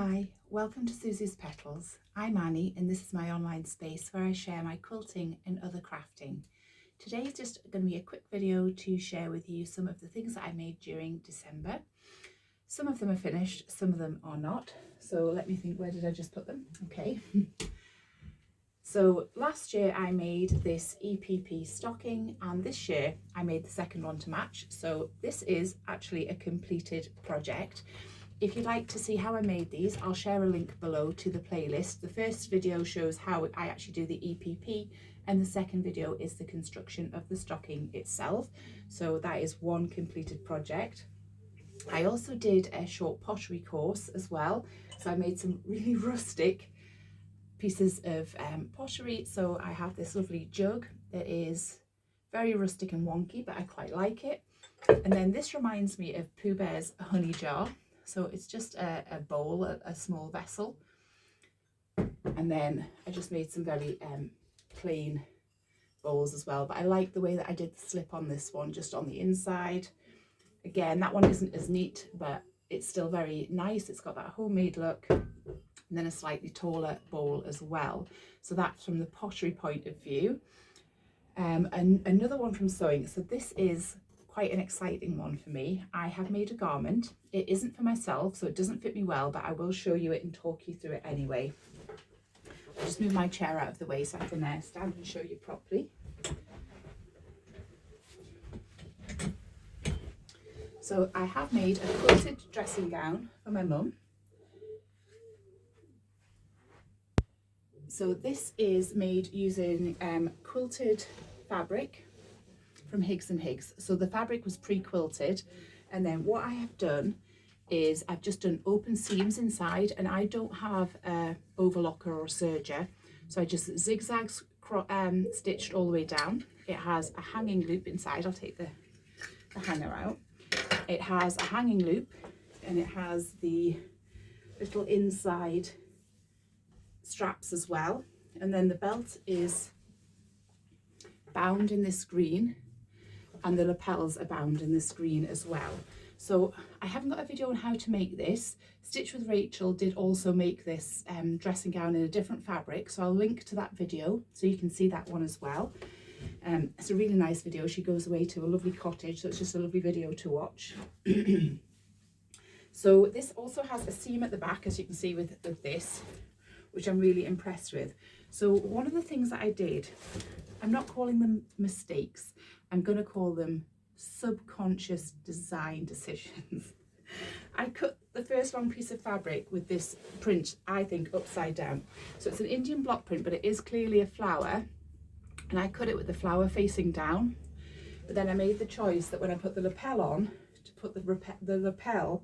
Hi, welcome to Susie's Petals. I'm Annie and this is my online space where I share my quilting and other crafting. Today is just going to be a quick video to share with you some of the things that I made during December. Some of them are finished, some of them are not. So let me think, where did I just put them? Okay. So last year I made this EPP stocking and this year I made the second one to match. So this is actually a completed project. If you'd like to see how I made these, I'll share a link below to the playlist. The first video shows how I actually do the EPP and the second video is the construction of the stocking itself. So that is one completed project. I also did a short pottery course as well. So I made some really rustic pieces of pottery. So I have this lovely jug that is very rustic and wonky, but I quite like it. And then this reminds me of Pooh Bear's honey jar. So it's just a bowl, a small vessel. And then I just made some very plain bowls as well. But I like the way that I did the slip on this one, just on the inside. Again, that one isn't as neat, but it's still very nice. It's got that homemade look. And then a slightly taller bowl as well. So that's from the pottery point of view. And another one from sewing. So this is quite an exciting one for me. I have made a garment. It isn't for myself, so it doesn't fit me well, but I will show you it and talk you through it anyway. I'll just move my chair out of the way so I can stand and show you properly. So I have made a quilted dressing gown for my mum. So this is made using quilted fabric from Higgs Higgs. So the fabric was pre-quilted, and then what I have done is I've just done open seams inside, and I don't have a overlocker or a serger, so I just zigzag stitched all the way down. It has a hanging loop inside. I'll take the hanger out. It has a hanging loop and it has the little inside straps as well, and then the belt is bound in this green and the lapels are bound in this green as well. So I haven't got a video on how to make this. Stitch with Rachel did also make this dressing gown in a different fabric, so I'll link to that video so you can see that one as well. It's a really nice video. She goes away to a lovely cottage, so it's just a lovely video to watch. So this also has a seam at the back, as you can see with this, which I'm really impressed with. So one of the things that I did, I'm not calling them mistakes, I'm going to call them subconscious design decisions. I cut the first long piece of fabric with this print, I think, upside down. So it's an Indian block print, but it is clearly a flower, and I cut it with the flower facing down. But then I made the choice that when I put the lapel on, to put the lapel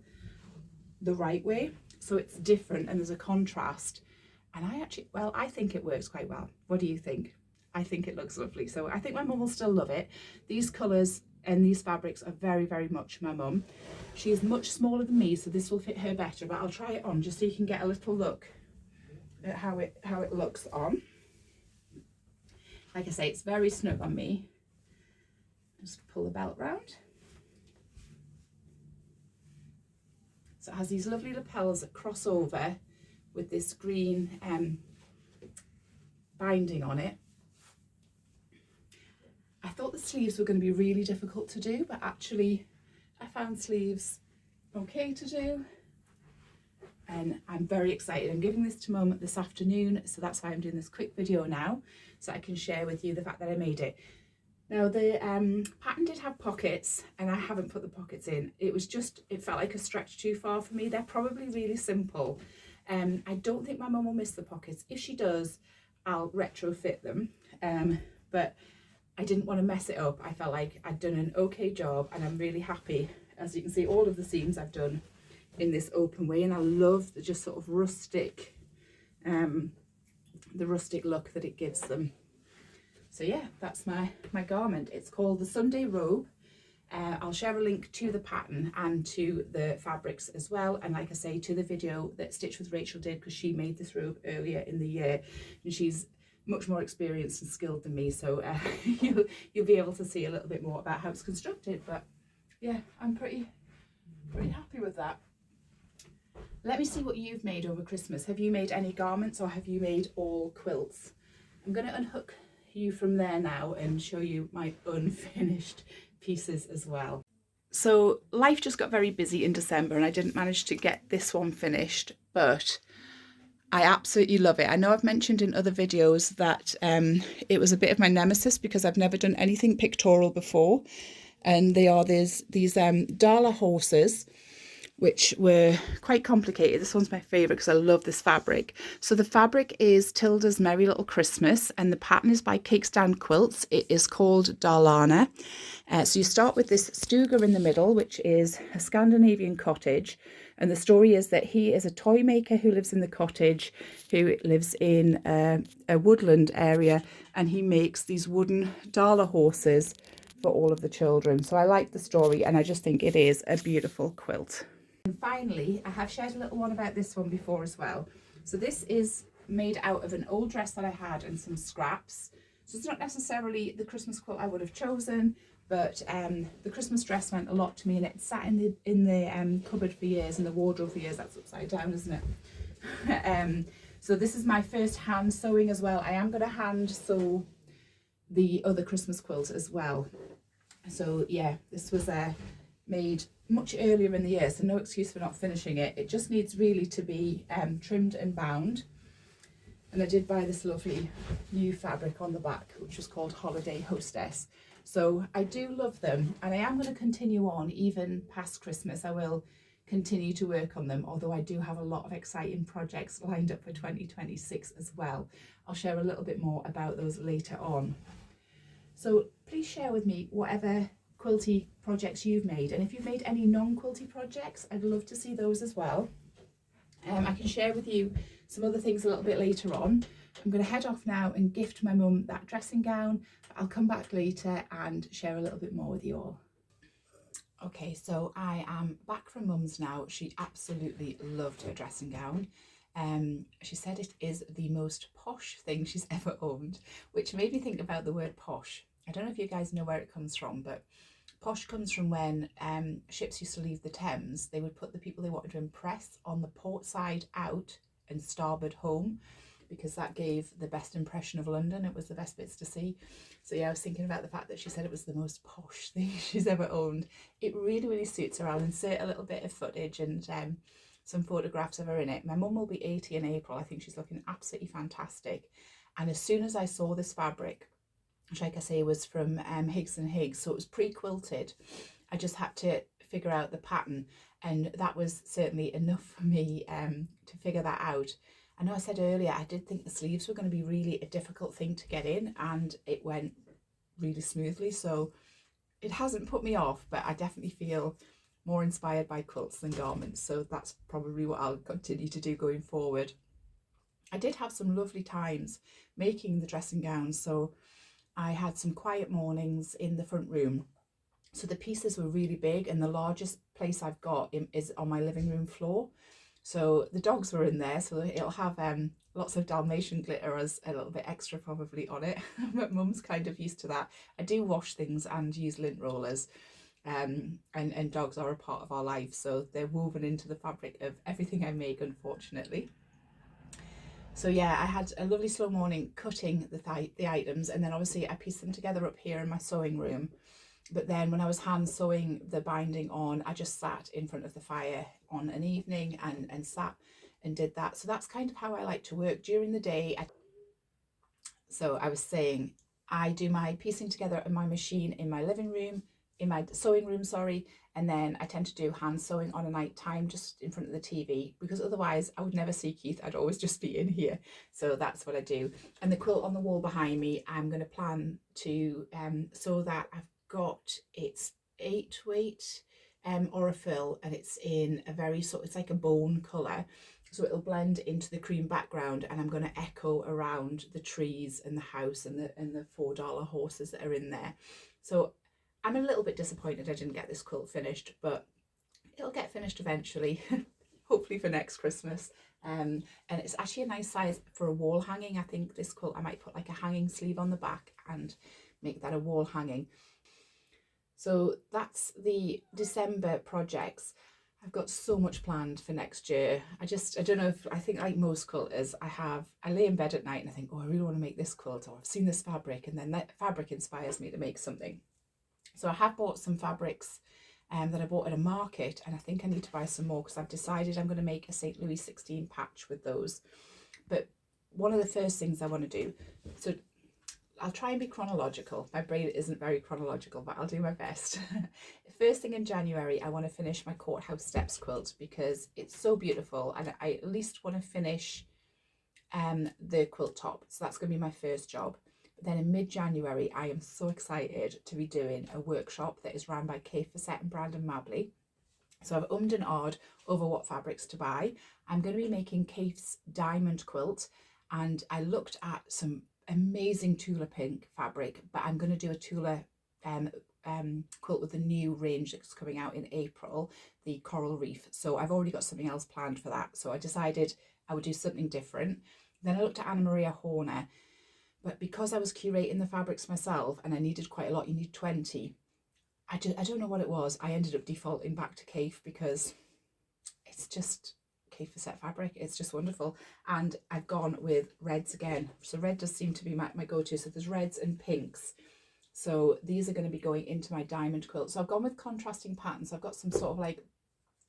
the right way, so it's different and there's a contrast. And I think it works quite well. What do you think? I think it looks lovely. So I think my mum will still love it. These colours and these fabrics are very, very much my mum. She is much smaller than me, so this will fit her better, but I'll try it on just so you can get a little look at how it looks on. Like I say, it's very snug on me. Just pull the belt round. So it has these lovely lapels that cross over with this green binding on it. I thought the sleeves were going to be really difficult to do, but actually I found sleeves okay to do, and I'm very excited. I'm giving this to Mum this afternoon, so that's why I'm doing this quick video now, so I can share with you the fact that I made it. Now the pattern did have pockets, and I haven't put the pockets in. It felt like a stretch too far for me. They're probably really simple. I don't think my mum will miss the pockets. If she does, I'll retrofit them, but I didn't want to mess it up. I felt like I'd done an okay job, and I'm really happy. As you can see, all of the seams I've done in this open way, and I love the just sort of rustic, the rustic look that it gives them. So yeah, that's my garment. It's called the Sunday Robe. I'll share a link to the pattern and to the fabrics as well, and like I say, to the video that Stitch with Rachel did, because she made this robe earlier in the year and she's much more experienced and skilled than me, so you'll be able to see a little bit more about how it's constructed. But yeah, I'm pretty happy with that. Let me see what you've made over Christmas. Have you made any garments or have you made all quilts? I'm going to unhook you from there now and show you my unfinished pieces as well. So life just got very busy in December and I didn't manage to get this one finished, but I absolutely love it. I know I've mentioned in other videos that it was a bit of my nemesis because I've never done anything pictorial before. And they are these Dalarna horses, which were quite complicated. This one's my favourite because I love this fabric. So the fabric is Tilda's Merry Little Christmas and the pattern is by Quilts. It is called Dalarna. So you start with this stuga in the middle, which is a Scandinavian cottage. And the story is that he is a toy maker who lives in the cottage, who lives in a woodland area, and he makes these wooden Dalarna horses for all of the children. So I like the story and I just think it is a beautiful quilt. And finally, I have shared a little one about this one before as well. So this is made out of an old dress that I had and some scraps. So it's not necessarily the Christmas quilt I would have chosen, but the Christmas dress meant a lot to me, and it sat in the cupboard for years, in the wardrobe for years. That's upside down, isn't it? So this is my first hand sewing as well. I am going to hand sew the other Christmas quilt as well. So yeah, this was made much earlier in the year, so no excuse for not finishing it. It just needs really to be trimmed and bound. And I did buy this lovely new fabric on the back, which was called Holiday Hostess. So I do love them, and I am going to continue on even past Christmas. I will continue to work on them, although I do have a lot of exciting projects lined up for 2026 as well. I'll share a little bit more about those later on. So please share with me whatever quilty projects you've made, and if you've made any non-quilty projects, I'd love to see those as well. I can share with you some other things a little bit later on. I'm going to head off now and gift my mum that dressing gown. I'll come back later and share a little bit more with you all. Okay, so I am back from mum's now. She absolutely loved her dressing gown. She said it is the most posh thing she's ever owned, which made me think about the word posh. I don't know if you guys know where it comes from, but posh comes from when ships used to leave the Thames. They would put the people they wanted to impress on the port side out and starboard home, because that gave the best impression of London. It was the best bits to see. So yeah, I was thinking about the fact that she said it was the most posh thing she's ever owned. It really, really suits her. I'll insert a little bit of footage and some photographs of her in it. My mum will be 80 in April. I think she's looking absolutely fantastic. And as soon as I saw this fabric, which like I say was from Higgs Higgs, so it was pre-quilted, I just had to figure out the pattern, and that was certainly enough for me to figure that out. I know I said earlier I did think the sleeves were going to be really a difficult thing to get in, and it went really smoothly, so it hasn't put me off, but I definitely feel more inspired by quilts than garments, so that's probably what I'll continue to do going forward. I did have some lovely times making the dressing gowns, so I had some quiet mornings in the front room. So the pieces were really big, and the largest place I've got is on my living room floor. So the dogs were in there, so it'll have lots of Dalmatian glitter as a little bit extra probably on it. But mum's kind of used to that. I do wash things and use lint rollers, and dogs are a part of our life, so they're woven into the fabric of everything I make, unfortunately. So yeah, I had a lovely slow morning cutting the items, and then obviously I pieced them together up here in my sewing room. But then when I was hand sewing the binding on, I just sat in front of the fire on an evening and sat and did that. So that's kind of how I like to work during the day. So I was saying, I do my piecing together in my machine in my living room, in my sewing room, sorry, and then I tend to do hand sewing on a night time just in front of the TV, because otherwise I would never see Keith. I'd always just be in here. So that's what I do. And the quilt on the wall behind me, I'm going to plan to sew that. I've got, it's 8-weight Aurifil, and it's in a very sort, it's like a bone colour, so it'll blend into the cream background, and I'm going to echo around the trees and the house and the $4 horses that are in there. So I'm a little bit disappointed I didn't get this quilt finished, but it'll get finished eventually, hopefully for next Christmas. And it's actually a nice size for a wall hanging. I think this quilt, I might put like a hanging sleeve on the back and make that a wall hanging. So that's the December projects. I've got so much planned for next year. I don't know if, I think like most quilters, I lay in bed at night and I think, oh, I really want to make this quilt, or I've seen this fabric, and then that fabric inspires me to make something. So I have bought some fabrics that I bought at a market, and I think I need to buy some more because I've decided I'm going to make a St. Louis 16 patch with those. But one of the first things I want to do, so I'll try and be chronological. My brain isn't very chronological, but I'll do my best. First thing in January, I want to finish my Courthouse Steps quilt because it's so beautiful, and I at least want to finish the quilt top. So that's going to be my first job. But then in mid-January, I am so excited to be doing a workshop that is run by Kay Fassett and Brandon Mabley. So I've ummed and ahed over what fabrics to buy. I'm going to be making Kate's diamond quilt, and I looked at some amazing Tula pink fabric, but I'm going to do a Tula quilt with the new range that's coming out in April, the Coral Reef. So I've already got something else planned for that. So I decided I would do something different. Then I looked at Anna Maria Horner, but because I was curating the fabrics myself and I needed quite a lot, you need 20. I don't know what it was. I ended up defaulting back to Kaffe because it's just Kaffe Fassett fabric. It's just wonderful. And I've gone with reds again. So red does seem to be my go-to. So there's reds and pinks. So these are going to be going into my diamond quilt. So I've gone with contrasting patterns. I've got some sort of like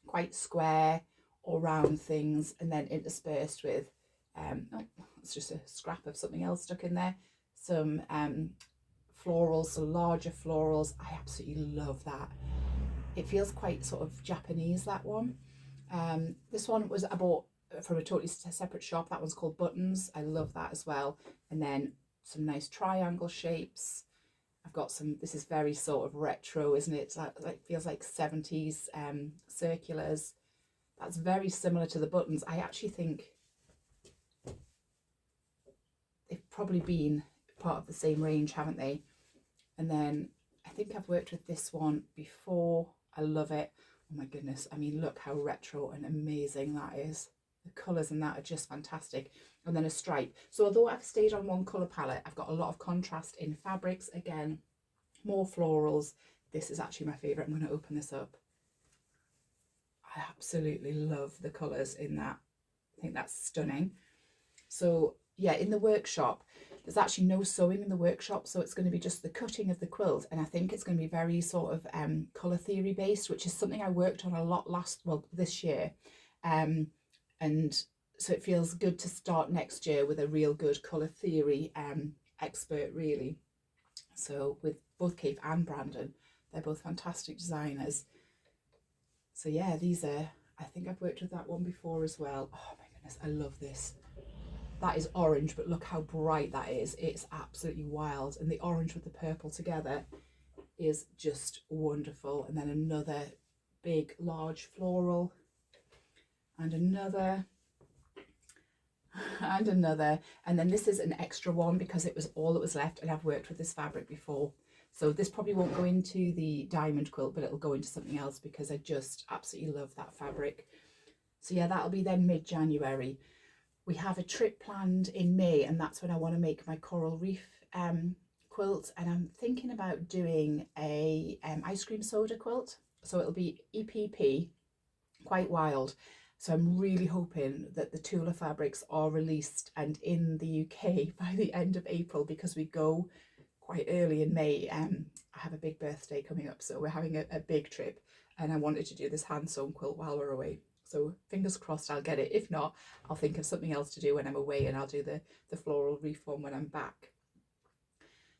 quite square or round things, and then interspersed with, oh, it's just a scrap of something else stuck in there. Some florals, so larger florals. I absolutely love that. It feels quite sort of Japanese, that one. This one was I bought from a totally separate shop. That one's called Buttons. I love that as well. And then some nice triangle shapes. I've got some, this is very sort of retro, isn't it? It's like feels like 70s circulars. That's very similar to the Buttons. I actually think they've probably been part of the same range, haven't they? And then I think I've worked with this one before. I love it. Oh my goodness. I mean, look how retro and amazing that is. The colours in that are just fantastic. And then a stripe. So although I've stayed on one colour palette, I've got a lot of contrast in fabrics. Again, more florals. This is actually my favourite. I'm going to open this up. I absolutely love the colours in that. I think that's stunning. So yeah, in the workshop, there's actually no sewing in the workshop, so it's going to be just the cutting of the quilt, and I think it's going to be very sort of colour theory based, which is something I worked on a lot this year, and so it feels good to start next year with a real good colour theory expert, really. So with both Kate and Brandon, they're both fantastic designers. So yeah, these are, I think I've worked with that one before as well. Oh my goodness, I love this. That is orange, but look how bright that is. It's absolutely wild. And the orange with the purple together is just wonderful. And then another big, large floral. And another. And another. And then this is an extra one because it was all that was left. And I've worked with this fabric before. So this probably won't go into the diamond quilt, but it'll go into something else because I just absolutely love that fabric. So yeah, that'll be then mid-January. We have a trip planned in May, and that's when I want to make my Coral Reef quilt. And I'm thinking about doing a ice cream soda quilt. So it'll be EPP, quite wild. So I'm really hoping that the Tula fabrics are released and in the UK by the end of April, because we go quite early in May. I have a big birthday coming up, so we're having a big trip, and I wanted to do this hand sewn quilt while we're away. So fingers crossed I'll get it. If not, I'll think of something else to do when I'm away, and I'll do the floral reef one when I'm back.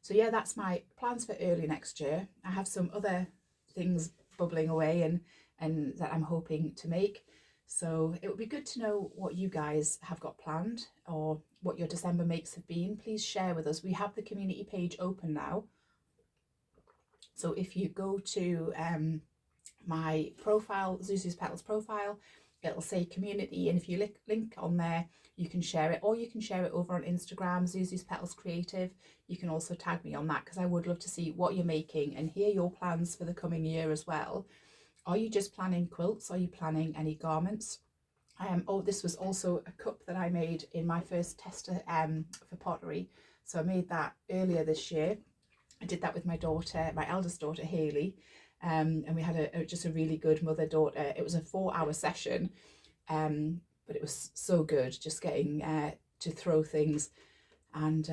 So yeah, that's my plans for early next year. I have some other things bubbling away and that I'm hoping to make. So it would be good to know what you guys have got planned or what your December makes have been. Please share with us. We have the community page open now. So if you go to my profile, Zuzu's Petals profile, it'll say community, and if you link on there, you can share it, or you can share it over on Instagram, Zuzu's Petals Creative. You can also tag me on that, because I would love to see what you're making and hear your plans for the coming year as well. Are you just planning quilts? Are you planning any garments? Oh, this was also a cup that I made in my first tester for pottery. So I made that earlier this year. I did that with my daughter, my eldest daughter, Hayley. and we had just a really good mother-daughter. It was a 4-hour session, but it was so good, just getting to throw things. And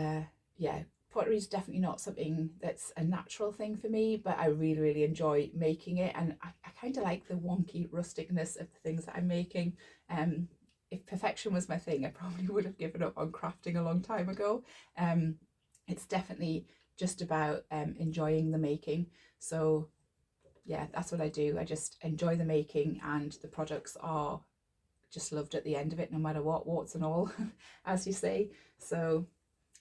yeah, pottery is definitely not something that's a natural thing for me, but I really, really enjoy making it. And I kind of like the wonky rusticness of the things that I'm making. If perfection was my thing, I probably would have given up on crafting a long time ago. It's definitely just about enjoying the making. So yeah, that's what I do. I just enjoy the making, and the products are just loved at the end of it, no matter what, warts and all, as you say. So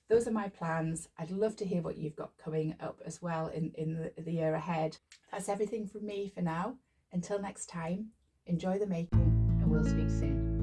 those are my plans. I'd love to hear what you've got coming up as well in the year ahead. That's everything from me for now. Until next time, enjoy the making, and we'll speak soon.